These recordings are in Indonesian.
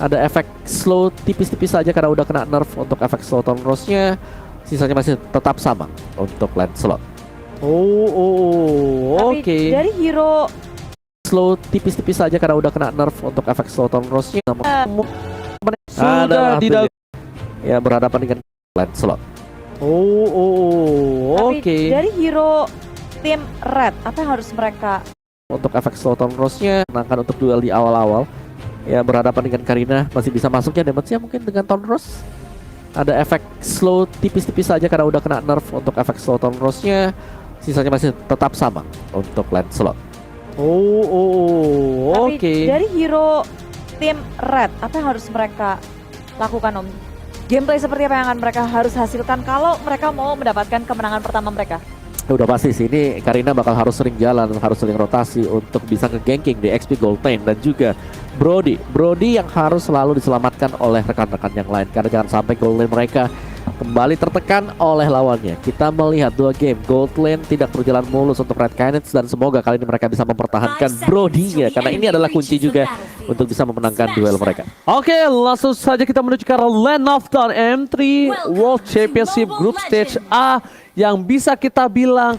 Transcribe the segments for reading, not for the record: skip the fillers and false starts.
Ada efek slow tipis-tipis saja karena udah kena nerf untuk efek slow Thorn Rose-nya. Sisanya masih tetap sama untuk Lancelot. Oke. Dari hero Slow tipis-tipis saja karena udah kena nerf untuk efek slow Thorn Rose-nya. Sudah tidak. Ya, berhadapan dengan Lancelot. Oke. Dari hero tim Red, apa yang harus mereka untuk efek slow Thorn Rose-nya menangkan untuk duel di awal-awal. Ya, berhadapan dengan Karina masih bisa masuknya damage-nya mungkin dengan Thorn Rose. Ada efek slow tipis-tipis saja karena udah kena nerf untuk efek slow Thorn Rose-nya. Sisanya masih tetap sama untuk Lancelot. Oke. Dari hero tim Red, apa yang harus mereka lakukan, Om? Gameplay seperti apa yang akan mereka harus hasilkan kalau mereka mau mendapatkan kemenangan pertama mereka? Udah pasti sih, ini Karina bakal harus sering jalan, harus sering rotasi untuk bisa nge-ganking di XP Gold Lane. Dan juga Brody yang harus selalu diselamatkan oleh rekan-rekan yang lain, karena jangan sampai Gold Lane mereka kembali tertekan oleh lawannya. Kita melihat 2 game Gold Lane tidak berjalan mulus untuk Red Canids, dan semoga kali ini mereka bisa mempertahankan Brody-nya, karena ini adalah kunci juga untuk bisa memenangkan duel mereka. Oke, langsung saja kita menuju ke arah Land of Dawn M3 World Championship Group Stage A yang bisa kita bilang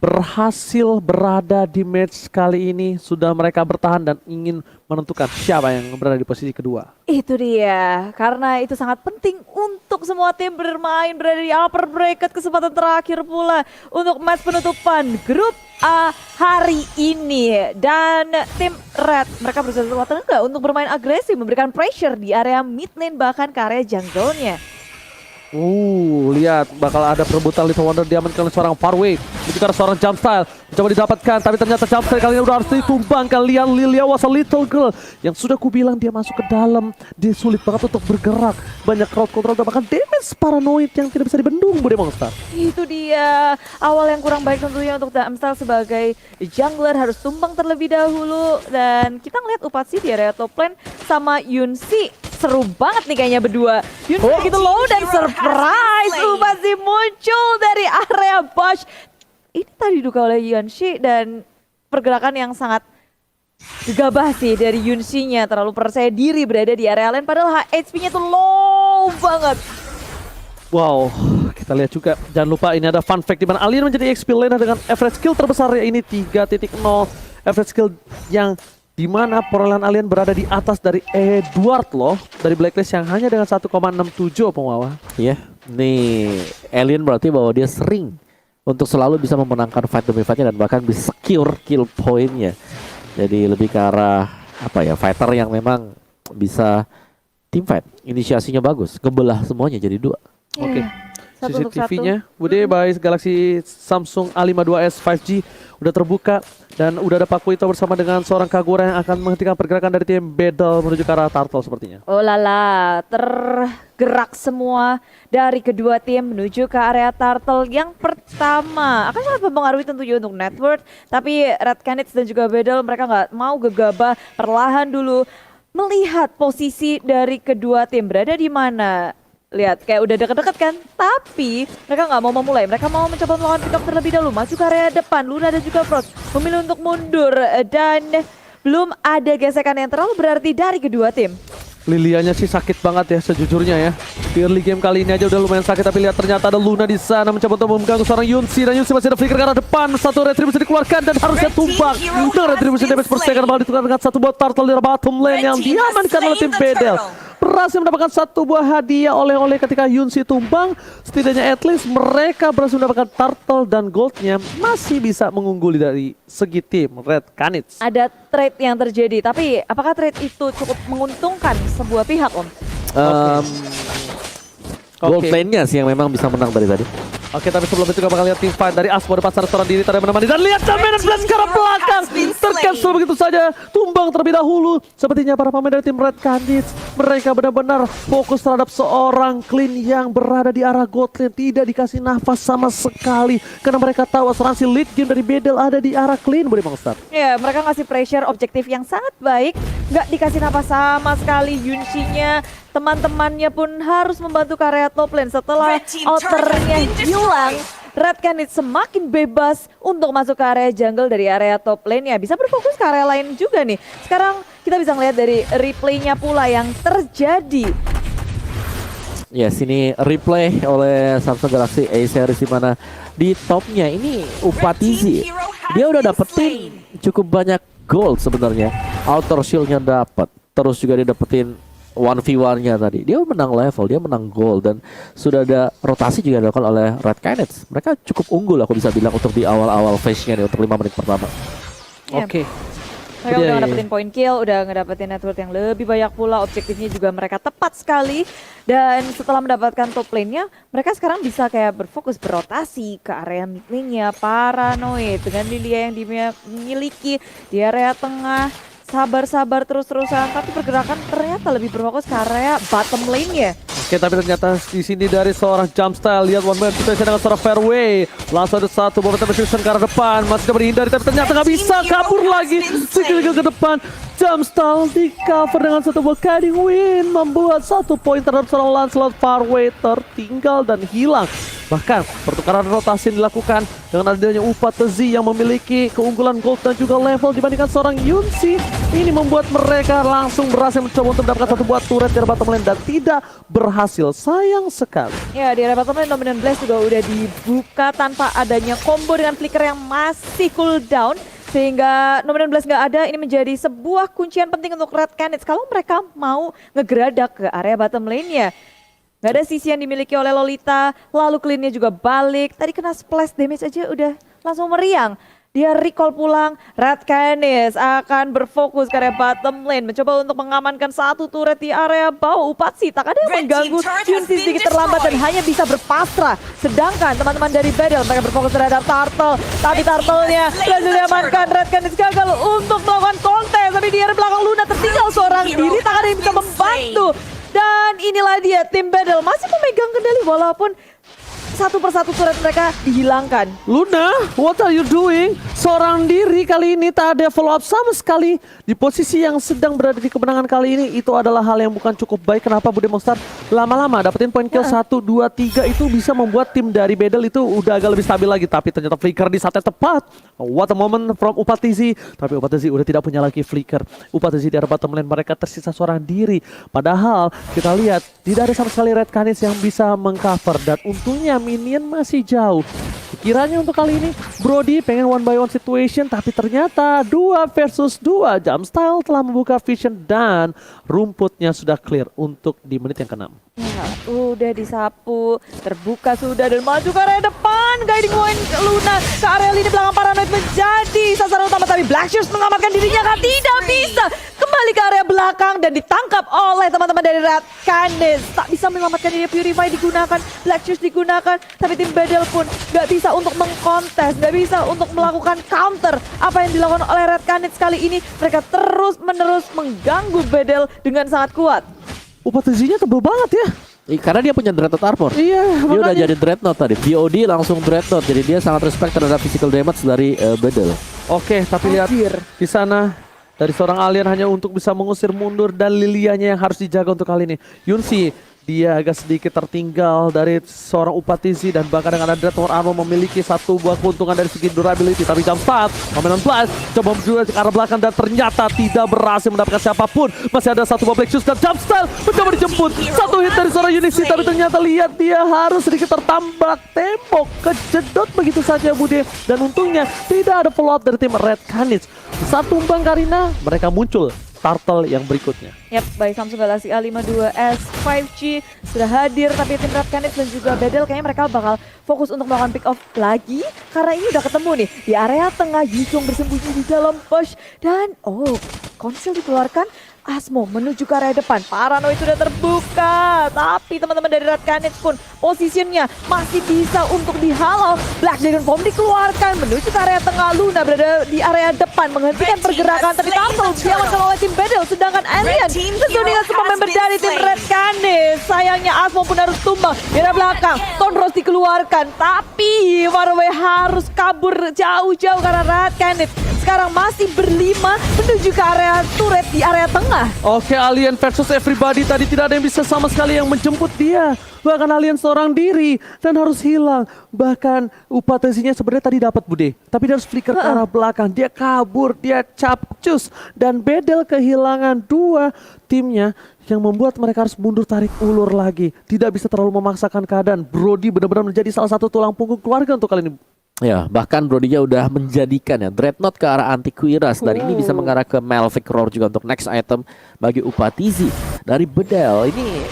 berhasil berada di match kali ini. Sudah mereka bertahan dan ingin menentukan siapa yang berada di posisi kedua. Itu dia, karena itu sangat penting untuk semua tim bermain berada di upper bracket, kesempatan terakhir pula untuk match penutupan grup A hari ini. Dan tim Red, mereka berusaha sekuat tenaga untuk bermain agresif, memberikan pressure di area mid lane bahkan ke area jungle-nya. Lihat bakal ada perebutan Little Wonder diamankan oleh seorang Farway. Itu karena seorang jump style mencoba didapatkan, tapi ternyata jump style kali ini udah harus ditumbangkan. Lihat Lilia was a little girl yang sudah kubilang dia masuk ke dalam, dia sulit banget untuk bergerak. Banyak crowd control dan bahkan damage paranoid yang tidak bisa dibendung, Bude Monster. Itu dia, awal yang kurang baik tentunya untuk Damsel sebagai jungler, harus tumbang terlebih dahulu. Dan kita ngeliat Upatsi di area top lane sama Yunsi. Seru banget nih kayaknya berdua. Yunsi begitu low dan surprise Upatsi muncul dari area bush. Ini tadi diduga oleh Yunsi dan pergerakan yang sangat gegabah sih dari Yunsi-nya. Terlalu percaya diri berada di area lane padahal HP-nya tuh low banget. Wow, kita lihat juga, jangan lupa ini ada fun fact di mana Alien menjadi XP laner dengan average skill terbesar ya ini 3.0. Average skill yang dimana perolehan Alien berada di atas dari Edward loh, dari Blacklist yang hanya dengan 1,67 pengawal. Iya, nih Alien berarti bahwa dia sering untuk selalu bisa memenangkan fight demi fightnya dan bahkan bisa secure kill point-nya. Jadi lebih ke arah apa ya, fighter yang memang bisa team fight, inisiasinya bagus, kebelah semuanya jadi 2. Oke. CCTV-nya Bude by Galaxy Samsung A52s 5G udah terbuka dan udah ada Pak Kuito bersama dengan seorang Kagura yang akan menghentikan pergerakan dari tim Battle menuju ke arah Turtle sepertinya. Oh lala, tergerak semua dari kedua tim menuju ke area Turtle. Yang pertama akan sangat mempengaruhi tentunya untuk network, tapi Red Canids dan juga Battle mereka nggak mau gegabah, perlahan dulu melihat posisi dari kedua tim berada di mana. Lihat, kayak udah deket-deket kan, tapi mereka nggak mau memulai. Mereka mau mencoba melawan pick up terlebih dahulu, maju ke area depan. Luna dan juga Frost memilih untuk mundur dan belum ada gesekan yang terlalu berarti dari kedua tim. Lilianya sih sakit banget ya sejujurnya ya. Di early game kali ini aja udah lumayan sakit, tapi lihat ternyata ada Luna di sana mencoba untuk mengganggu seorang Yunsi, dan Yunsi masih ada flicker ke arah depan. Satu retribusi dikeluarkan dan harusnya tumbang. Dengan retribusi damage persekan malah ditukar dengan satu buat turtle di bottom lane yang diamankan oleh tim Bedel. Berhasil mendapatkan satu buah hadiah oleh-oleh ketika Yunsi tumbang. Setidaknya at least mereka berhasil mendapatkan turtle dan goldnya, masih bisa mengungguli dari segi tim Red Canids. Ada trade yang terjadi, tapi apakah trade itu cukup menguntungkan sebuah pihak, Om? Gold lane-nya sih yang memang bisa menang dari tadi. Oke, tapi sebelum itu kita bakal lihat tim fight dari Asmo depan seorang diri tadi menemani, dan lihat Dominant Blast ke arah belakang tercancel begitu saja, tumbang terlebih dahulu. Sepertinya para pemain dari tim Red Canids mereka benar-benar fokus terhadap seorang Clean yang berada di arah gold lane, tidak dikasih nafas sama sekali karena mereka tahu asuransi lead game dari Bedel ada di arah Clean, Bude Monster. Ya, mereka ngasih pressure objektif yang sangat baik, nggak dikasih nafas sama sekali. Yunsi-nya, teman-temannya pun harus membantu ke area top lane setelah outernya hilang Red Canids semakin bebas untuk masuk ke area jungle dari area top lane ya. Bisa berfokus ke area lain juga nih. Sekarang kita bisa ngeliat dari replaynya pula yang terjadi. Ya, sini replay oleh Samsung Galaxy A series di mana di topnya ini Upatizi. Dia udah dapetin cukup banyak gold sebenarnya. Outer shield-nya dapat. Terus juga dia dapetin 1v1-nya tadi. Dia menang level, dia menang gold dan sudah ada rotasi juga dilakukan oleh Red Canids. Mereka cukup unggul aku bisa bilang untuk di awal-awal phase-nya nih untuk 5 menit pertama. Ya. Oke. Mereka Iya, udah iya. ngedapetin point kill, udah ngedapetin network yang lebih banyak pula. Objektifnya juga mereka tepat sekali. Dan setelah mendapatkan top lane-nya, mereka sekarang bisa kayak berfokus berotasi ke area mid lane-nya. Paranoid dengan Lilia yang dimiliki di area tengah. Sabar-sabar terus-terusan, tapi pergerakan ternyata lebih berfokus ke area bottom lane-nya. Oke, tapi ternyata di sini dari seorang Jumpstyle, lihat one man situation dengan seorang fairway. Langsung ada satu momentum position ke arah depan, masih coba dihindari tapi ternyata nggak bisa, kabur lagi. Skill ke depan, Jumpstyle di cover dengan satu buah guiding win, membuat 1 poin terhadap seorang Lancelot. Fairway tertinggal dan hilang. Bahkan pertukaran rotasi yang dilakukan dengan adanya Upatizi yang memiliki keunggulan gold dan juga level dibandingkan seorang Yunsi. Ini membuat mereka langsung berhasil mencoba untuk mendapatkan satu buah turret dari bottom lane dan tidak berhasil. Sayang sekali. Ya, di area bottom lane Dominant Blast juga udah dibuka tanpa adanya combo dengan flicker yang masih cooldown. Sehingga Dominant Blast nggak ada, ini menjadi sebuah kuncian penting untuk Red Canids kalau mereka mau ngegeradak ke area bottom lane-nya. Gak ada sisi yang dimiliki oleh Lolita, lalu clean-nya juga balik. Tadi kena splash damage aja udah langsung meriang. Dia recall pulang, Red Canids akan berfokus ke area bottom lane. Mencoba untuk mengamankan satu turret di area bawah. Upatsi tak ada yang mengganggu, Yunsi sedikit terlambat dan hanya bisa berpasrah. Sedangkan teman-teman dari Battle mereka berfokus terhadap Turtle. Tapi Turtle-nya berhasil diamankan. Red Canids gagal untuk melakukan kontes. Tapi di area belakang Luna tertinggal seorang diri, tak ada yang bisa membantu. Dan inilah dia tim Battle masih memegang kendali walaupun satu persatu turret mereka dihilangkan. Luna, what are you doing? Seorang diri kali ini tak ada follow up sama sekali. Di posisi yang sedang berada di kemenangan kali ini, itu adalah hal yang bukan cukup baik. Kenapa Bude Monster lama-lama dapetin point kill 1, 2, 3 itu bisa membuat tim dari Battle itu udah agak lebih stabil lagi. Tapi ternyata flicker di saat yang tepat. What a moment from Upatizi. Tapi Upatizi udah tidak punya lagi flicker. Upatizi di area bottom lane mereka tersisa seorang diri. Padahal kita lihat tidak ada sama sekali Red Canids yang bisa mengcover. Dan untungnya minion masih jauh. Kiranya untuk kali ini Brody pengen one by one situation, tapi ternyata 2 versus 2. Jumpstyle telah membuka vision dan rumputnya sudah clear untuk di menit yang ke-6. Ya, udah disapu, terbuka sudah dan maju ke area depan. Guiding point Luna ke area lini belakang. Paranoid menjadi sasaran utama, tapi Black Shoes mengamankan dirinya kan tidak bisa. Kembali ke area belakang dan ditangkap oleh teman-teman dari Red Canids. Tak bisa menyelamatkan diri, Purify digunakan, Black Shoes digunakan, tapi tim Battle pun gak bisa untuk mengkontes, gak bisa untuk melakukan counter apa yang dilakukan oleh Red Canids kali ini. Mereka terus-menerus mengganggu Battle dengan sangat kuat. Upatizinya tebel banget ya. Karena dia punya Dreadnought armor. Iya, Dia udah makanya. jadi Dreadnought tadi. VOD langsung Dreadnought. Jadi dia sangat respect terhadap physical damage dari Battle. Oke, tapi lihat di sana dari seorang alien hanya untuk bisa mengusir mundur dan Lilianya yang harus dijaga untuk kali ini. Yunsi, dia agak sedikit tertinggal dari seorang Upatizi dan bahkan dengan ada Dreadnought armor memiliki satu buah keuntungan dari segi durability. Tapi jam 4, Dominant Blast coba menuju ke arah belakang dan ternyata tidak berhasil mendapatkan siapapun. Masih ada satu buah Black Shoes dan Jumpstyle mencoba dijemput. Satu hit dari seorang Unisi, tapi ternyata lihat dia harus sedikit tertambak tembok. Kejedot begitu saja Bude. Dan untungnya tidak ada follow up dari tim Red Canids. Saat tumbang Karina, mereka muncul Turtle yang berikutnya. Yap, baik Samsung Galaxy A52s 5G sudah hadir, tapi tim Red Canids dan juga Battle kayaknya mereka bakal fokus untuk melakukan pick off lagi karena ini udah ketemu nih di area tengah. Yuzhong bersembunyi di dalam push dan konsil dikeluarkan. Asmo menuju ke area depan. Paranoid sudah terbuka, tapi teman-teman dari Red Canids pun posisinya masih bisa untuk dihalau. Black Dragon Bomb dikeluarkan menuju ke area tengah. Luna berada di area depan menghentikan pergerakan, tapi Turtle diamankan oleh tim Battle. Sedangkan Alien sesudahnya semua member dari tim Red Canids. Sayangnya Asmo pun harus tumbang di area belakang. Tonros dikeluarkan, tapi Faraway harus kabur jauh-jauh karena Red Canids sekarang masih berlima menuju ke area turret di area tengah. Oke, Alien versus everybody tadi tidak ada yang bisa sama sekali yang menjemput dia. Bahkan Alien seorang diri dan harus hilang. Bahkan Upatesinya sebenarnya tadi dapat Bude, tapi dia harus flicker ke arah belakang. Dia kabur, dia capcus dan Bedel kehilangan 2 timnya yang membuat mereka harus mundur tarik ulur lagi. Tidak bisa terlalu memaksakan keadaan. Brody benar-benar menjadi salah satu tulang punggung keluarga untuk kali ini. Ya, bahkan Brodinya udah menjadikan ya Dreadnought ke arah Antiquiras dan ini bisa mengarah ke Melvic Roar juga untuk next item bagi Upatizi dari Bedel. Ini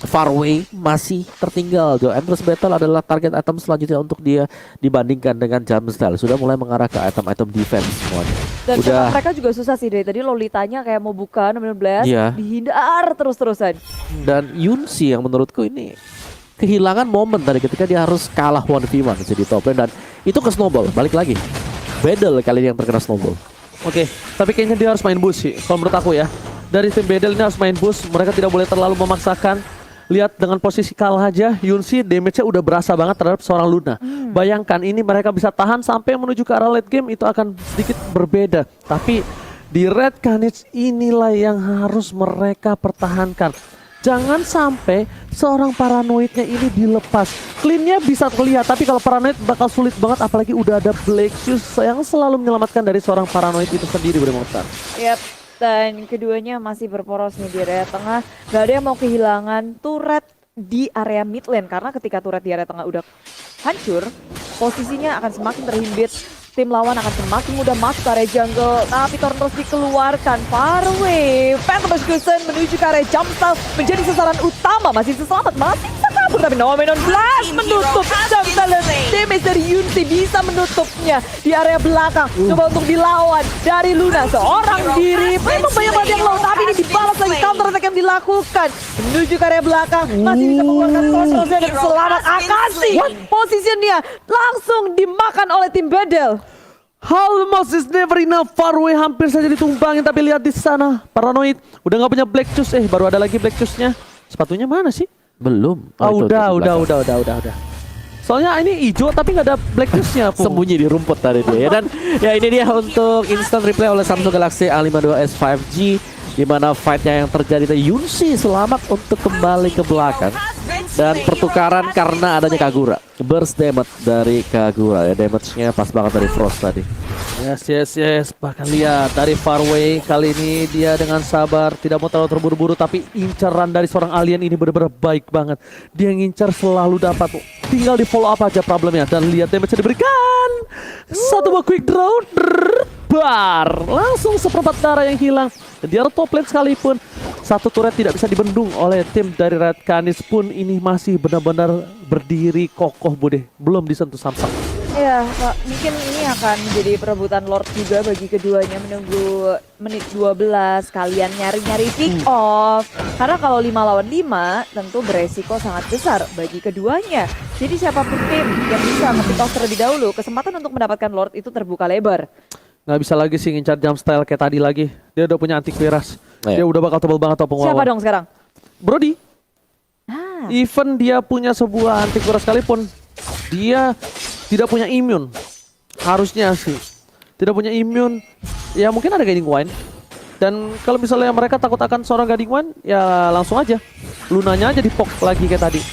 Farway masih tertinggal. The Endless Battle adalah target item selanjutnya untuk dia dibandingkan dengan Jamstyle. Sudah mulai mengarah ke item-item defense semuanya. Dan Udah mereka juga susah sih dari tadi Lolitanya kayak mau buka 16 Iya. dihindar terus-terusan. dan Yunsi yang menurutku ini kehilangan momen tadi ketika dia harus kalah 1v1 jadi top lane dan itu ke snowball. Balik lagi. Bedel kali ini yang terkena snowball. Oke, tapi kayaknya dia harus main boost sih. Kalau menurut aku ya, dari tim Bedel ini harus main boost. Mereka tidak boleh terlalu memaksakan. Lihat dengan posisi kalah aja, Yunsi damage-nya udah berasa banget terhadap seorang Luna. Bayangkan ini mereka bisa tahan sampai menuju ke arah late game itu akan sedikit berbeda. Tapi di Red Canids inilah yang harus mereka pertahankan. Jangan sampai seorang paranoidnya ini dilepas. Cleannya bisa terlihat, tapi kalau paranoid bakal sulit banget. Apalagi udah ada Black Shoes yang selalu menyelamatkan dari seorang paranoid itu sendiri, Bro Mokhtar. Yap. Dan keduanya masih berporos nih di area tengah. Gak ada yang mau kehilangan turret di area mid lane. Karena ketika turret di area tengah udah hancur, posisinya akan semakin terhimpit. Tim lawan akan semakin mudah masuk ke area jungle. Tapi Torn terus dikeluarkan. Far away. Phantom Execution menuju ke area Jumpstyle menjadi sasaran utama. Masih selamat, masih bisa kabur. Tapi Nomenon Blast menutup Jumpstyle. Dan damage dari Yunsi bisa menutupnya di area belakang. Coba untuk dilawan dari Luna. Seorang diri. Memang banyak banget yang low. Tapi ini dibalas lagi counter attack yang dilakukan. Menuju ke area belakang. Masih bisa mengeluarkan kontrolnya dan selamat Akashi. Posisinya langsung dimakan oleh tim Bedel. Almost is never enough. Farway hampir saja ditumbangin, tapi lihat di sana Paranoid udah nggak punya Black Shoes. Baru ada lagi Black Shoes-nya. Sepatunya mana sih? Belum. Oh, itu udah. di belakang. Soalnya ini hijau tapi nggak ada Black Shoes-nya. Sembunyi di rumput tadi dia ya. Dan ya ini dia untuk instant replay oleh Samsung Galaxy A52s 5G di mana fight-nya yang terjadi tadi. Yunsi selamat untuk kembali ke belakang dan pertukaran karena adanya Kagura. Burst damage dari Kagura ya, damage-nya pas banget dari Frost tadi. Yes. Bahkan lihat dari Farway kali ini dia dengan sabar, tidak mau terlalu terburu-buru, tapi incaran dari seorang alien ini benar-benar baik banget. Dia ngincar selalu dapat, tinggal di follow up aja problemnya. Dan lihat damage yang diberikan. Satu buah quick draw, bar. Langsung seperempat darah yang hilang. Dan dia top lane sekalipun, satu turret tidak bisa dibendung oleh tim dari Red Canids pun ini masih benar-benar berdiri kokoh Bude. Belum disentuh Samsung. Ya, Pak, mungkin ini akan menjadi perebutan Lord juga bagi keduanya menunggu menit 12 kalian nyari-nyari pick off. Karena kalau 5 lawan 5 tentu beresiko sangat besar bagi keduanya. Jadi siapapun tim yang bisa nge-pick off terlebih dahulu, kesempatan untuk mendapatkan Lord itu terbuka lebar. Nggak bisa lagi sih ngincar jump style kayak tadi lagi. Dia udah punya Antiquiras. Dia udah bakal tebal banget topeng Siapa lawan. dong sekarang? Brody. Ah, Even dia punya sebuah Antiquiras sekalipun, dia tidak punya immune. Harusnya sih. Tidak punya immune. Ya mungkin ada Guiding Wind. Dan kalau misalnya mereka takut akan seorang Guiding Wind, ya langsung aja. Lunanya aja dipok lagi kayak tadi.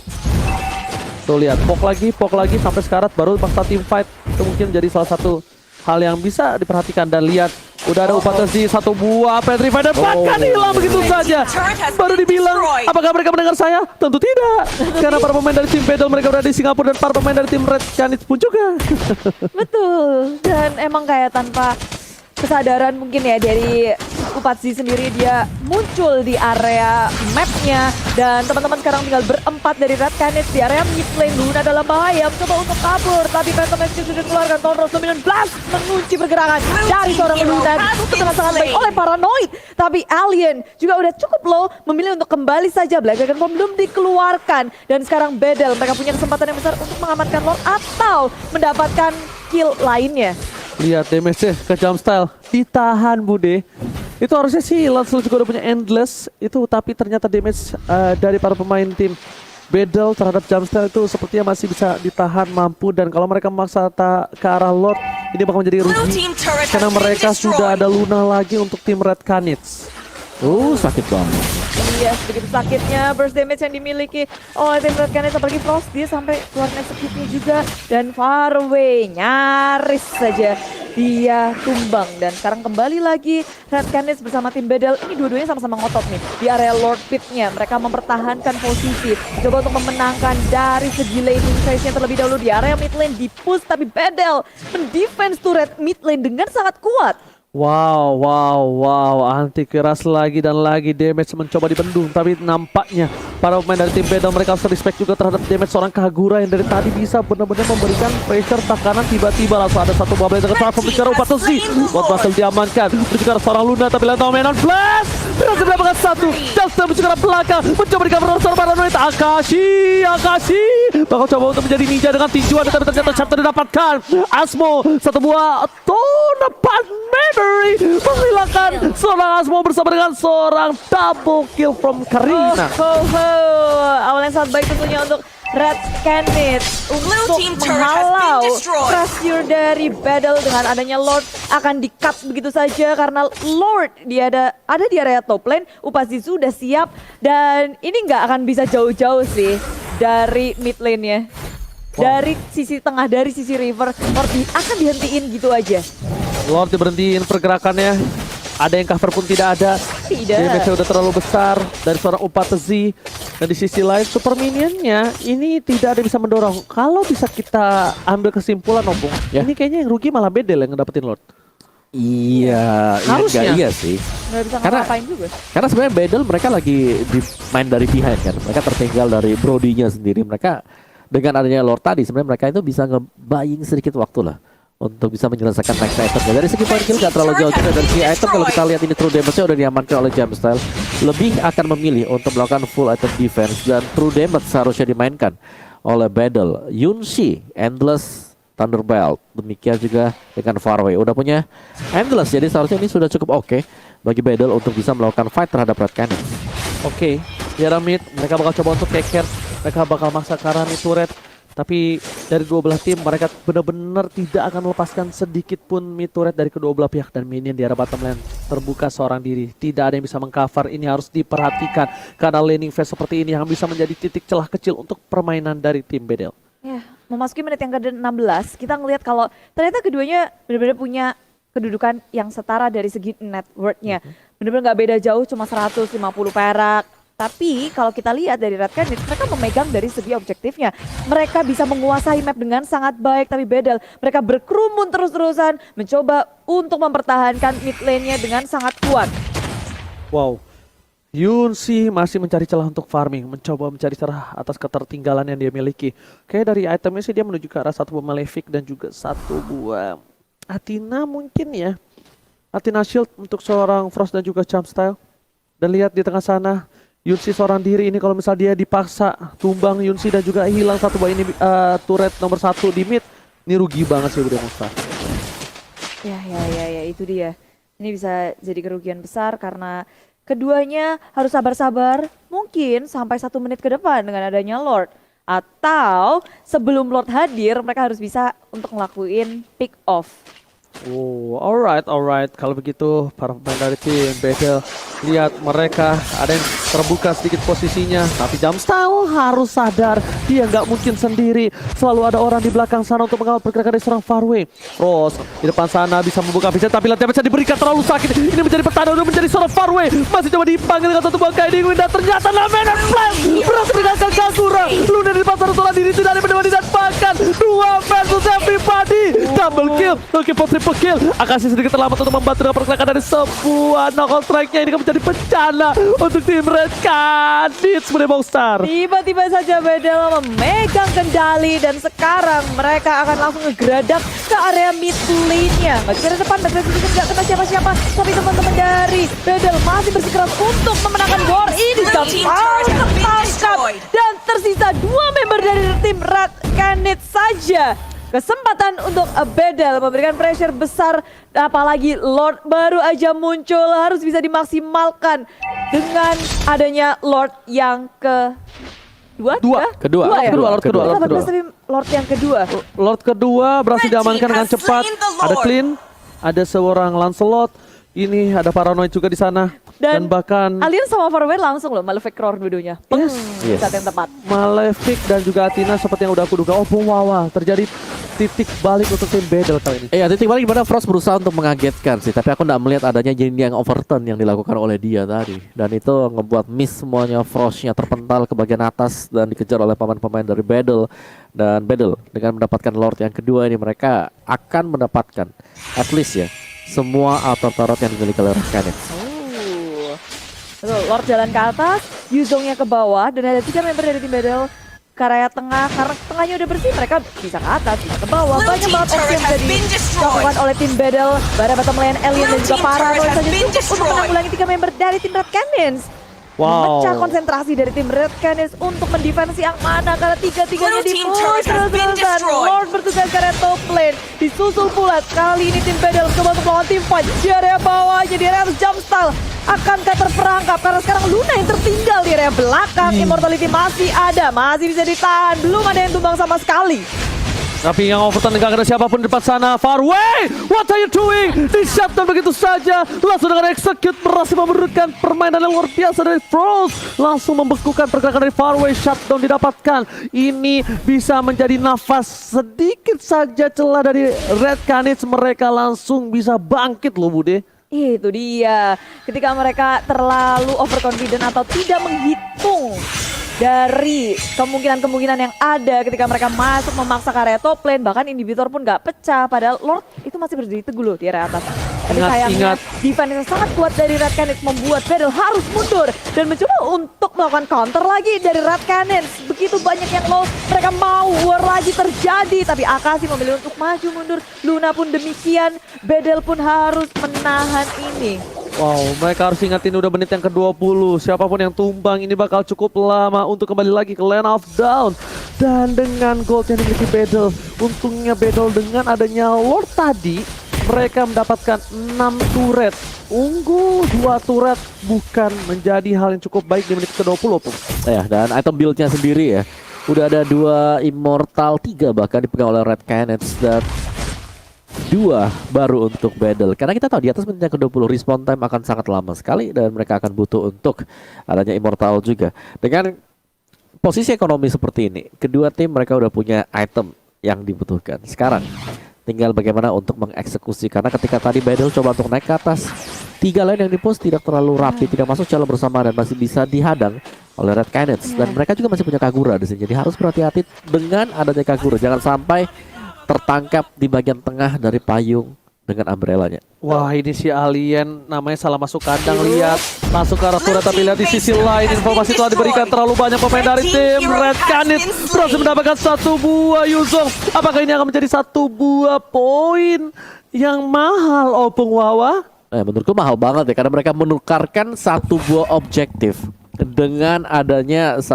Tuh lihat, pok lagi sampai sekarat baru paksa team fight. Itu mungkin menjadi salah satu hal yang bisa diperhatikan. Dan lihat, udah ada Upatesi satu buah Petrify dan bahkan hilang begitu saja. Baru dibilang, apakah mereka mendengar saya? Tentu tidak. Karena para pemain dari tim Bedel mereka berada di Singapura dan para pemain dari tim Red Canids pun juga. betul. Dan emang kayak tanpa kesadaran mungkin ya dari Upatsi sendiri dia muncul di area mapnya. Dan teman-teman sekarang tinggal berempat dari Red Canids di area mid lane. Luna dalam bahaya mencoba untuk kabur, tapi Phantom Execution sudah dikeluarkan. Tonros Dominant Blast mengunci pergerakan dari seorang Luna. Itu dengan sangat baik oleh Paranoid. Tapi Alien juga udah cukup low, memilih untuk kembali saja. Black Dragon Bomb belum dikeluarkan. Dan sekarang Bedel, mereka punya kesempatan yang besar untuk mengamankan Lord atau mendapatkan kill lainnya. Lihat damage ke jump style. Ditahan Bude. Itu harusnya sih Lancel juga udah punya endless itu, tapi ternyata damage dari para pemain tim Bedel terhadap jump style itu sepertinya masih bisa ditahan mampu. Dan kalau mereka memaksa ke arah Lord, ini bakal menjadi rugi karena mereka sudah ada Luna lagi untuk tim Red Canids. Sakit banget. Iya, begitu sakitnya burst damage yang dimiliki oleh tim Red Canids, apalagi Frost dia sampai keluar execute-nya juga, dan Farway nyaris saja dia tumbang. Dan sekarang kembali lagi Red Canids bersama tim Bedel, ini dua-duanya sama-sama ngotot nih di area Lord Pit-nya. Mereka mempertahankan posisi, coba untuk memenangkan dari segi laning phase-nya terlebih dahulu di area mid lane di push, tapi Bedel mendefense turret mid lane dengan sangat kuat. Wow, anti keras lagi dan lagi damage mencoba dibendung, tapi nampaknya para pemain dari tim Bedel mereka harus respect juga terhadap damage seorang Kagura yang dari tadi bisa benar-benar memberikan pressure takanan. Tiba-tiba langsung ada satu bubble dengan seorang pembicara Upat Besi. Buat Basel diamankan, menuju seorang Luna tapi lantau mainan flash berhasil mendapatkan satu. Just menuju ke belakang, mencoba di cover seorang Paranoid. Akashi bakal coba untuk menjadi ninja dengan tinjuan, tapi ternyata chapter didapatkan. Asmo satu buah Tonapan Memory menghilangkan seorang Asmo bersama dengan seorang double kill from Karina. Awalnya sangat baik tentunya untuk Red Canids untuk menghalau pressure dari Battle. Dengan adanya Lord akan di-cut begitu saja karena Lord dia ada di area top lane. Upasi sudah siap dan ini nggak akan bisa jauh-jauh sih dari mid lane-nya. Dari sisi tengah, dari sisi river, Lord akan dihentiin gitu aja. Lord diberhentiin pergerakannya. Ada yang cover pun tidak ada. Damage-nya udah terlalu besar dari seorang Upatezi. Dan di sisi lain Super Minionnya ini tidak ada yang bisa mendorong. Kalau bisa kita ambil kesimpulan, Opung, ini kayaknya yang rugi malah Bedel yang ngedapetin Lord. Iya, harusnya. Iya sih. Nggak bisa ngapain juga. Karena sebenarnya Bedel mereka lagi main dari behind kan. Mereka tertinggal dari Brody-nya sendiri. Mereka dengan adanya Lord tadi sebenarnya mereka itu bisa nge-buying sedikit waktu lah untuk bisa menyelesaikan next item. Dari segi point kill gak terlalu jauh juga. Dari segi item kalau kita lihat ini true damage-nya udah diamankan oleh Jamstyle. Lebih akan memilih untuk melakukan full item defense dan true damage seharusnya dimainkan oleh Bedel. Yunshi, Endless, Thunderbelt. Demikian juga dengan Farway. Udah punya Endless, jadi seharusnya ini sudah cukup oke bagi Bedel untuk bisa melakukan fight terhadap Red Canids. Oke, di arah mid mereka bakal coba untuk take care. Mereka bakal maksa ke arah mid turret. Tapi dari dua belah tim mereka benar-benar tidak akan melepaskan sedikit pun mid turret dari kedua belah pihak. Dan minion di arah bottom lane terbuka seorang diri. Tidak ada yang bisa mengcover, ini harus diperhatikan. Karena laning phase seperti ini yang bisa menjadi titik celah kecil untuk permainan dari tim Bedel. Ya, memasuki menit yang ke-16 kita ngelihat kalau ternyata keduanya benar-benar punya kedudukan yang setara dari segi net worth-nya. Benar-benar nggak beda jauh, cuma 150 perak. Tapi kalau kita lihat dari Red Canids, mereka memegang dari segi objektifnya. Mereka bisa menguasai map dengan sangat baik, tapi Bedel mereka berkerumun terus-terusan mencoba untuk mempertahankan mid lane-nya dengan sangat kuat. Wow, Yunshi masih mencari celah untuk farming, mencoba mencari celah atas ketertinggalan yang dia miliki. Kayak dari itemnya sih dia menuju ke arah satu buah Malefic dan juga satu buah Athena mungkin ya. Athena Shield untuk seorang Frost dan juga Jumpstyle. Dan lihat di tengah sana, Yunshi seorang diri ini kalau misal dia dipaksa tumbang Yunshi dan juga hilang satu buah ini turret nomor 1 di mid. Ini rugi banget sih udah Musta. Ya itu dia. Ini bisa jadi kerugian besar karena keduanya harus sabar-sabar mungkin sampai 1 menit ke depan dengan adanya Lord. Atau sebelum Lord hadir mereka harus bisa untuk ngelakuin pick off. Oh, alright. Kalau begitu para pemain dari tim Bedel, lihat mereka ada yang terbuka sedikit posisinya, tapi Jumpstyle harus sadar dia nggak mungkin sendiri. Selalu ada orang di belakang sana untuk mengawal pergerakan dari seorang Farway. Frost di depan sana bisa membuka vision, tapi latihan bisa diberikan terlalu sakit. Ini menjadi pertanda untuk menjadi seorang Farway. Masih coba dipanggil dengan satu buah guiding wind dan ternyata Lamen dan Flash berhasil meninggalkan Kagura. Luna di depan seorang diri tidak ada yang didapatkan. 2 versus everybody. Double kill, looking for triple kill. Akashi sedikit terlambat untuk membantu dengan pergerakan dari sebuah knockout strike-nya. Ini akan menjadi bencana untuk tim Red Canids Star. Tiba-tiba saja Bedel memegang kendali dan sekarang mereka akan langsung ngegeradak ke area mid lane-nya. Nggak bisa di depan, nggak kena siapa-siapa. Tapi teman-teman dari Bedel masih bersikeras untuk memenangkan war ini. Tertangkap dan tersisa 2 member dari tim Red Canids saja. Kesempatan untuk Bedel memberikan pressure besar, apalagi Lord baru aja muncul, harus bisa dimaksimalkan dengan adanya Lord yang Dua? Dua. Tiga? Kedua. Dua ya? Kedua, Lord kedua, Lord 18 kedua. tapi Lord yang kedua. Lord kedua berhasil diamankan dengan cepat. Ada Clean, ada seorang Lancelot. Ini ada Paranoid juga di sana. Dan bahkan Alien sama Farewell langsung loh, Malefic Roar dua-duanya. Peng, Yes. saat yang tepat. Malefic dan juga Athena seperti yang udah aku duga. Oh wow, terjadi titik balik untuk tim Battle kali ini. Titik balik gimana Frost berusaha untuk mengagetkan sih, tapi aku nggak melihat adanya yang overturn yang dilakukan oleh dia tadi, dan itu ngebuat miss semuanya. Frostnya terpental ke bagian atas dan dikejar oleh pemain-pemain dari Battle, dan Battle dengan mendapatkan Lord yang kedua ini mereka akan mendapatkan at least ya semua auto turret yang dimiliki oleh Red Canids. Betul, Lord jalan ke atas, Yuzongnya ke bawah, dan ada 3 member dari tim Battle ke area tengah. Karena tengahnya udah bersih, mereka bisa ke atas, bisa ke bawah. Banyak banget opsi yang bisa dilakukan oleh tim Battle. Bara bottom lane, Alien dan juga Paranoid saja cukup untuk menanggulangi 3 member dari tim Red Canids. Wow. Memecah konsentrasi dari tim Red Canids untuk mendefense yang mana, karena tiga-tiganya di-push terus-terusan. Lord bertugas ke area top lane, disusul pula kali ini tim Battle coba untuk melawan tim fight di area bawahnya, di area atas Jumpstyle akankah terperangkap karena sekarang Luna yang tertinggal di area belakang. Immortality masih ada, masih bisa ditahan, belum ada yang tumbang sama sekali. Tapi yang overturn gak ada siapapun di depan sana. Farway, what are you doing? Di shutdown begitu saja. Langsung dengan execute berhasil memberikan permainan yang luar biasa dari Frost. Langsung membekukan pergerakan dari Farway. Shutdown didapatkan. Ini bisa menjadi nafas sedikit saja celah dari Red Canids. Mereka langsung bisa bangkit loh Bude. Itu dia, ketika mereka terlalu overconfident atau tidak menghitung dari kemungkinan-kemungkinan yang ada ketika mereka masuk memaksa ke area top lane, bahkan inhibitor pun gak pecah, padahal Lord itu masih berdiri teguh loh di area atas. Tapi sayangnya defense yang sangat kuat dari Red Canids membuat Battle harus mundur dan mencoba untuk melakukan counter lagi dari Red Canids. Begitu banyak yang low, mereka mau war lagi terjadi, tapi Akashi memilih untuk maju mundur. Luna pun demikian, Battle pun harus menahan ini. Wow, mereka harus ingatin udah menit yang ke-20. Siapapun yang tumbang ini bakal cukup lama untuk kembali lagi ke Land of Dawn. Dan dengan gold yang dimiliki Battle, untungnya Battle dengan adanya Lord tadi, mereka mendapatkan 6 turret. Unggul 2 turret bukan menjadi hal yang cukup baik di menit ke-20 pun. Dan item build-nya sendiri ya, udah ada 2 Immortal, 3 bahkan dipegang oleh Red Canids, dan 2 baru untuk Battle. Karena kita tahu di atas menit yang ke-20 respawn time akan sangat lama sekali dan mereka akan butuh untuk adanya Immortal juga. Dengan posisi ekonomi seperti ini, kedua tim mereka udah punya item yang dibutuhkan. Sekarang tinggal bagaimana untuk mengeksekusi, karena ketika tadi Battle coba untuk naik ke atas, 3 lane yang di-push tidak terlalu rapi, tidak masuk jalur bersama dan masih bisa dihadang oleh Red Canids. Dan mereka juga masih punya Kagura di sini. Jadi harus berhati-hati dengan adanya Kagura. Jangan sampai tertangkap di bagian tengah dari payung dengan umbrellanya. Wah, ini si Alien namanya salah masuk kandang, lihat masuk ke arah turret, tapi lihat di sisi lain informasi telah diberikan terlalu banyak pemain dari tim Red Canids berhasil mendapatkan 1 buah Yuzong. Apakah ini akan menjadi 1 buah poin yang mahal Opung Wawa? Menurutku mahal banget ya, karena mereka menukarkan 1 buah objektif dengan adanya 1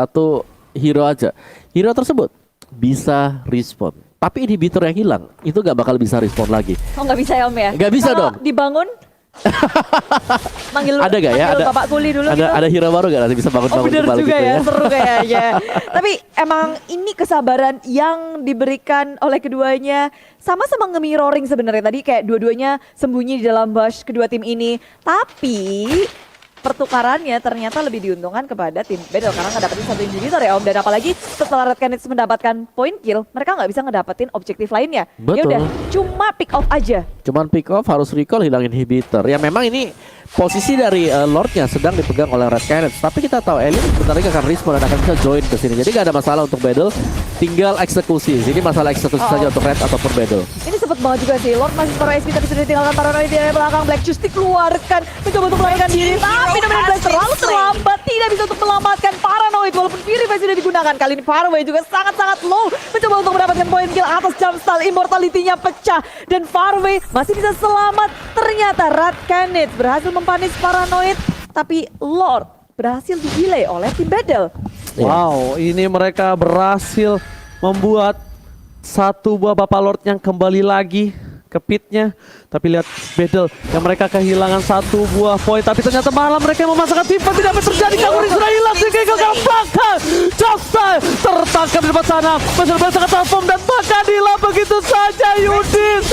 hero aja. Hero tersebut bisa respawn, tapi inhibitor yang hilang itu gak bakal bisa respon lagi. Oh nggak bisa ya Om ya? Nggak bisa Kalau dong. dibangun, manggil Ada gak ya? manggil Ada Bapak Kuli dulu gitu. ada hero baru gak nanti bisa Oh bangun-bangun bener kembali juga gitu ya, ya? seru kayaknya. Tapi emang ini kesabaran yang diberikan oleh keduanya, sama-sama nge-mirroring sebenarnya. Tadi kayak dua-duanya sembunyi di dalam bush kedua tim ini. Tapi pertukarannya ternyata lebih diuntungkan kepada tim Battle karena ngedapetin 1 inhibitor ya Om. Dan apalagi setelah Red Canids mendapatkan point kill, mereka nggak bisa ngedapetin objektif lainnya. Ya Betul. udah, cuma pick off aja. Cuman pick off, harus recall, hilang inhibitor. Ya memang ini posisi dari Lordnya sedang dipegang oleh Red Canids, tapi kita tahu Alien bentar lagi akan respawn dan akan bisa join ke sini. Jadi gak ada masalah untuk Battle, tinggal eksekusi. Ini masalah eksekusi saja untuk Red ataupun Battle. Ini sempet banget juga sih, Lord masih para SP tapi sudah ditinggalkan Paranoid di area belakang. Black Juice dikeluarkan, mencoba untuk melarikan diri, tapi Dominant Blast terlalu terlambat, tidak bisa untuk menyelamatkan Paranoid walaupun Purify sudah digunakan. Kali ini Farway juga sangat-sangat low, mencoba untuk mendapatkan poin kill atas Jumpstyle. Immortality-nya pecah dan Farway masih bisa selamat. Ternyata Red Canids berhasil mempanis Paranoid, tapi Lord berhasil di-delay oleh tim Battle. Wow, ini mereka berhasil membuat 1 buah Bapak Lord yang kembali lagi ke pitnya. Tapi lihat Battle yang mereka kehilangan 1 buah poin, tapi ternyata malah mereka yang memasakkan tim. Tidak apa terjadi, Kagura sudah hilang sehingga gampang. Just selesai. Tertangkap di depan sana. Masih ada sangat transform dan bahkan hilang begitu saja. Yudis.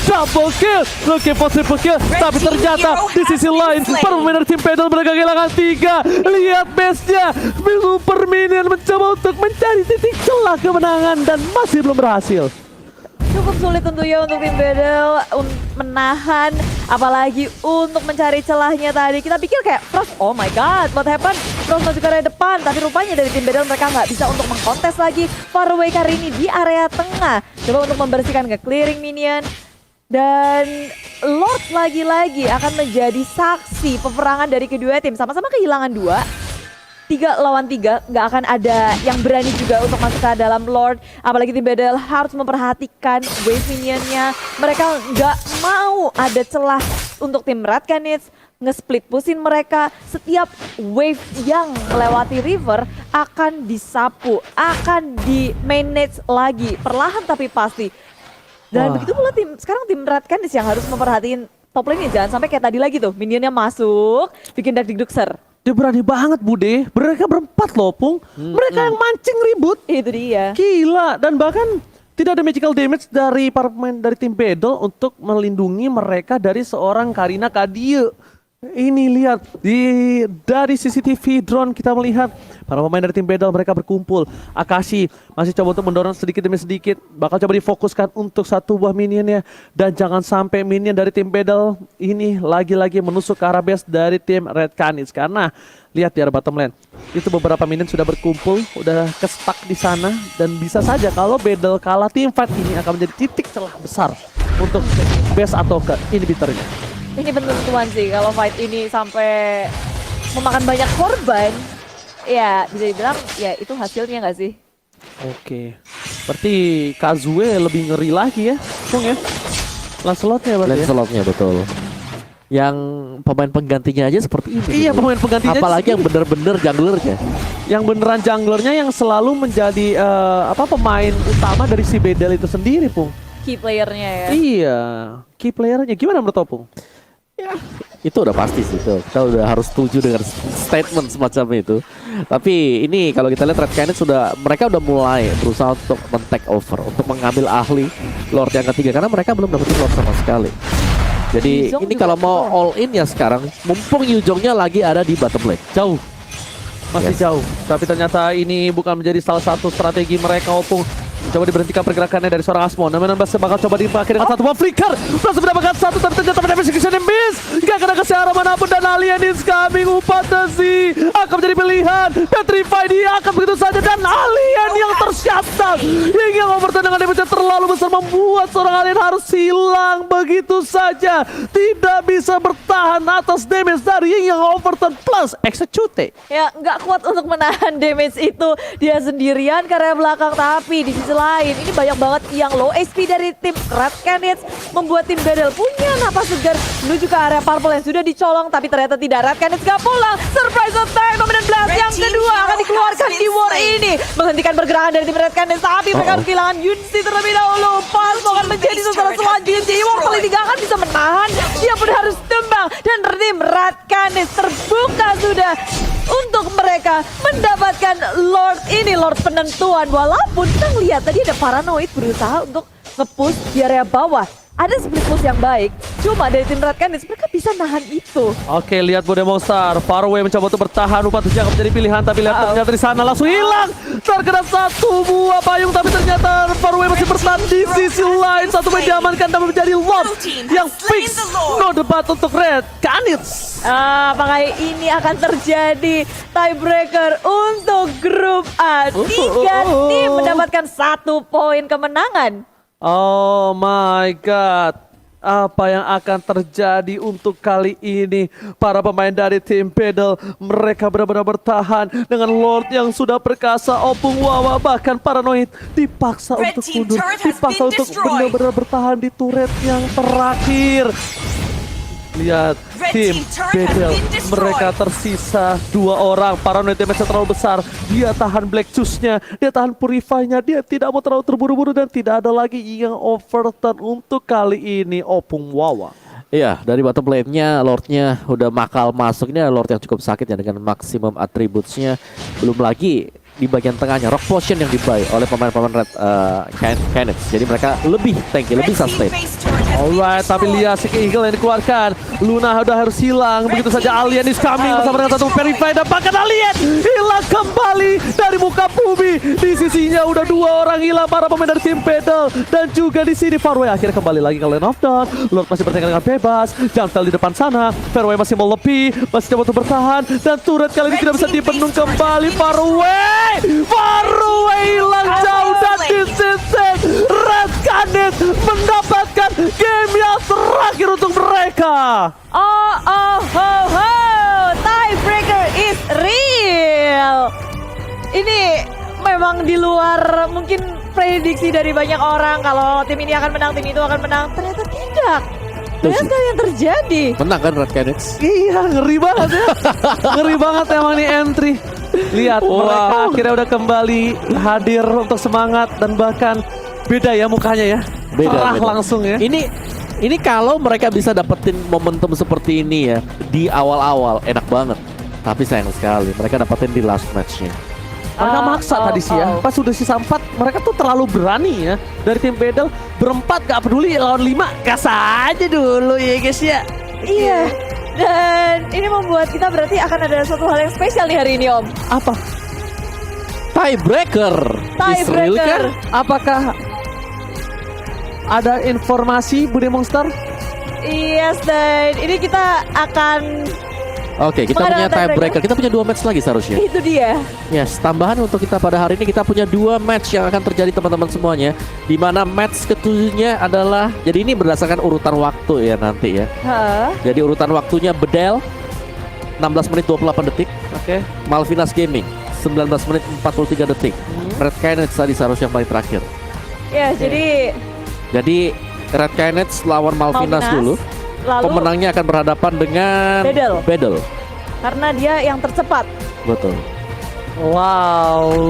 Double kill. Looking for triple kill. Tapi ternyata di sisi lain para pemain dari tim Pedal mereka kehilangan 3. Lihat base-nya. Super Minion mencoba untuk mencari titik celah kemenangan dan masih belum berhasil. Cukup sulit tentunya untuk tim Battle menahan, apalagi untuk mencari celahnya tadi. Kita pikir kayak Frost, oh my god, what happened? Frost masuk ke area depan, tapi rupanya dari tim Battle mereka nggak bisa untuk mengkontes lagi. Faraway kali ini di area tengah, coba untuk membersihkan nge-clearing minion. Dan Lord lagi-lagi akan menjadi saksi peperangan dari kedua tim. Sama-sama kehilangan 2. 3 lawan 3, nggak akan ada yang berani juga untuk masuk ke dalam Lord. Apalagi tim Battle harus memperhatikan wave minionnya. Mereka nggak mau ada celah untuk tim Red Canids nge-split pusin mereka. Setiap wave yang melewati river akan disapu, akan di-manage lagi. Perlahan tapi pasti. Dan begitu pula sekarang tim Red Canids yang harus memperhatiin top lane-nya. Jangan sampai kayak tadi lagi tuh, minionnya masuk, bikin dak-dik-duk ser. Dia berani banget Bude, mereka berempat loh Pung. Mereka yang mancing ribut. Itu dia. Gila, dan bahkan tidak ada magical damage dari para pemain dari tim Battle untuk melindungi mereka dari seorang Karina Kadie. Ini lihat, dari CCTV drone kita melihat para pemain dari tim Battle mereka berkumpul. Akashi masih coba untuk mendorong sedikit demi sedikit. Bakal coba difokuskan untuk satu buah minionnya. Dan jangan sampai minion dari tim Battle ini lagi-lagi menusuk ke arah base dari tim Red Canids. Karena lihat di arah bottom lane, itu beberapa minion sudah berkumpul, udah kestak di sana. Dan bisa saja kalau Battle kalah, tim fight ini akan menjadi titik celah besar untuk base atau ke inhibitornya. Ini penentuan sih kalau fight ini sampai memakan banyak korban. Ya bisa dibilang ya itu hasilnya nggak sih? Oke, berarti Kazue lebih ngeri lagi ya, Pung ya? Lancelotnya berarti ya? Lancelotnya betul. Yang pemain penggantinya aja seperti ini. Iya, pemain penggantinya. Apalagi yang bener-bener junglernya. Yang beneran junglernya yang selalu menjadi pemain utama dari si Bedel itu sendiri, Pung. Key playernya ya. Iya, key playernya. Gimana menurut Pung? Ya, itu udah pasti sih itu. Kita udah harus setuju dengan statement semacam itu. Tapi ini kalau kita lihat Red Canids mereka udah mulai berusaha untuk men-take over, untuk mengambil ahli Lord yang ketiga karena mereka belum dapetin Lord sama sekali. Jadi Yuzhong ini juga kalau mau all in ya sekarang, mumpung Yuzhongnya lagi ada di bottom lane. Jauh. Masih jauh. Tapi ternyata ini bukan menjadi salah satu strategi mereka, Opung. Coba diberhentikan pergerakannya dari seorang Asmon. Namun bakal coba dipakai dengan satu buah flicker. Berhasil mendapatkan satu, tapi ternyata damage execution yang miss. Gak kena kesehatan manapun dan Alien is coming. Upatasi akan menjadi pilihan. Petrify dia akan begitu saja. Dan Alien yang tersiasat. Hingga overturn dengan damage yang terlalu besar membuat seorang Alien harus hilang begitu saja. Tidak bisa bertahan atas damage dari yang overturn plus execute. Ya nggak kuat untuk menahan damage itu dia sendirian karena belakang, tapi di sisi lain ini banyak banget yang low HP dari tim Red Canids membuat tim Battle punya napas segar menuju ke area purple yang sudah dicolong, tapi ternyata tidak. Red Canids gak pulang. Surprise attack Dominant Blast yang kedua akan dikeluarkan di war ini menghentikan pergerakan dari tim Red Canids, tapi mereka harus kehilangan Yunsi terlebih dahulu. Pas akan menjadi sasaran selanjutnya. Immortal ini gak akan bisa menahan, dia pun harus tumbang dan tim Red Canids terbuka sudah untuk mereka mendapatkan Lord ini, Lord penentuan. Walaupun kita ngelihat tadi ada Paranoid berusaha untuk nge-push di area bawah. Ada split push yang baik, cuma dari tim Red Canids mereka bisa nahan itu. Oke, lihat Bude Monster. Faraway mencoba untuk bertahan, Upatasi akan menjadi pilihan, tapi lihat ternyata di sana langsung hilang. Terkena satu buah payung, tapi ternyata Faraway masih bertahan di sisi lain. Satu main diamankan dan menjadi Lord yang fix. No debat untuk Red Canids. Apakah ini akan terjadi tiebreaker untuk grup A? 3 tim mendapatkan 1 poin kemenangan. Oh my god. Apa yang akan terjadi untuk kali ini? Para pemain dari tim Battle mereka benar-benar bertahan dengan Lord yang sudah perkasa. Opung Wawa bahkan Paranoid dipaksa untuk mundur, dipaksa untuk benar-benar bertahan di turret yang terakhir. Lihat tim Battle, mereka tersisa 2 orang. Paranoid damage terlalu besar. Dia tahan Black Juice-nya, dia tahan Purify-nya. Dia tidak mau terlalu terburu-buru dan tidak ada lagi yang overturn untuk kali ini. Opung Wawa. Iya, dari bottom lane-nya Lord-nya udah makal masuk. Ini adalah Lord yang cukup sakit ya dengan maksimum attributes-nya. Belum lagi di bagian tengahnya Rock Potion yang dibuy oleh pemain-pemain Red Canids. Jadi mereka lebih tanky, lebih sustain. Alright, tapi lihat si Eagle yang dikeluarkan. Luna udah harus hilang. Begitu saja Alien is coming bersama dengan satu Verify dan bahkan Alien hilang kembali dari muka bumi. Di sisinya udah 2 orang hilang, para pemain dari tim Battle. Dan juga di sini Farway akhirnya kembali lagi ke Lane of Dawn. Lord masih bertengkar dengan bebas. Jantel di depan sana. Farway masih mau lebih, masih coba untuk bertahan. Dan turret kali ini tidak bisa dipenuhi kembali. Farway hilang jauh dan di sisi Red Canids mendapatkan game yang terakhir untuk mereka. Tiebreaker is real. Ini memang di luar mungkin prediksi dari banyak orang kalau tim ini akan menang, tim itu akan menang. Ternyata tidak. Ternyata yang terjadi. Menang kan Red Canids? Iya, ngeri banget ya. Ngeri banget emang nih entry. Lihat, mereka akhirnya udah kembali hadir untuk semangat dan bahkan beda ya mukanya ya. Cerah langsung ya. Ini kalau mereka bisa dapetin momentum seperti ini ya di awal-awal enak banget. Tapi sayang sekali mereka dapetin di last match-nya. Mereka maksa tadi sih ya. Pas udah sisa 4, mereka tuh terlalu berani ya. Dari tim Battle berempat gak peduli lawan 5, gas aja dulu ya guys ya. Iya. Dan ini membuat kita berarti akan ada suatu hal yang spesial nih hari ini, Om. Apa? Tiebreaker. Israel kan? Apakah ada informasi Bude Monster? Yes, dan ini kita akan Oke, kita punya tiebreaker. Kita punya 2 match lagi seharusnya. itu dia. Yes, tambahan untuk kita pada hari ini kita punya 2 match yang akan terjadi teman-teman semuanya. Di mana match ketujuhnya adalah, jadi ini berdasarkan urutan waktu ya nanti ya. Jadi urutan waktunya Bedel 16 menit 28 detik. Oke. Malvinas Gaming 19 menit 43 detik. Red Canids tadi seharusnya yang paling terakhir. Ya, Jadi Red Canids lawan Malvinas dulu. Lalu Pemenangnya akan berhadapan dengan Battle. Battle. Karena dia yang tercepat. Betul. Wow.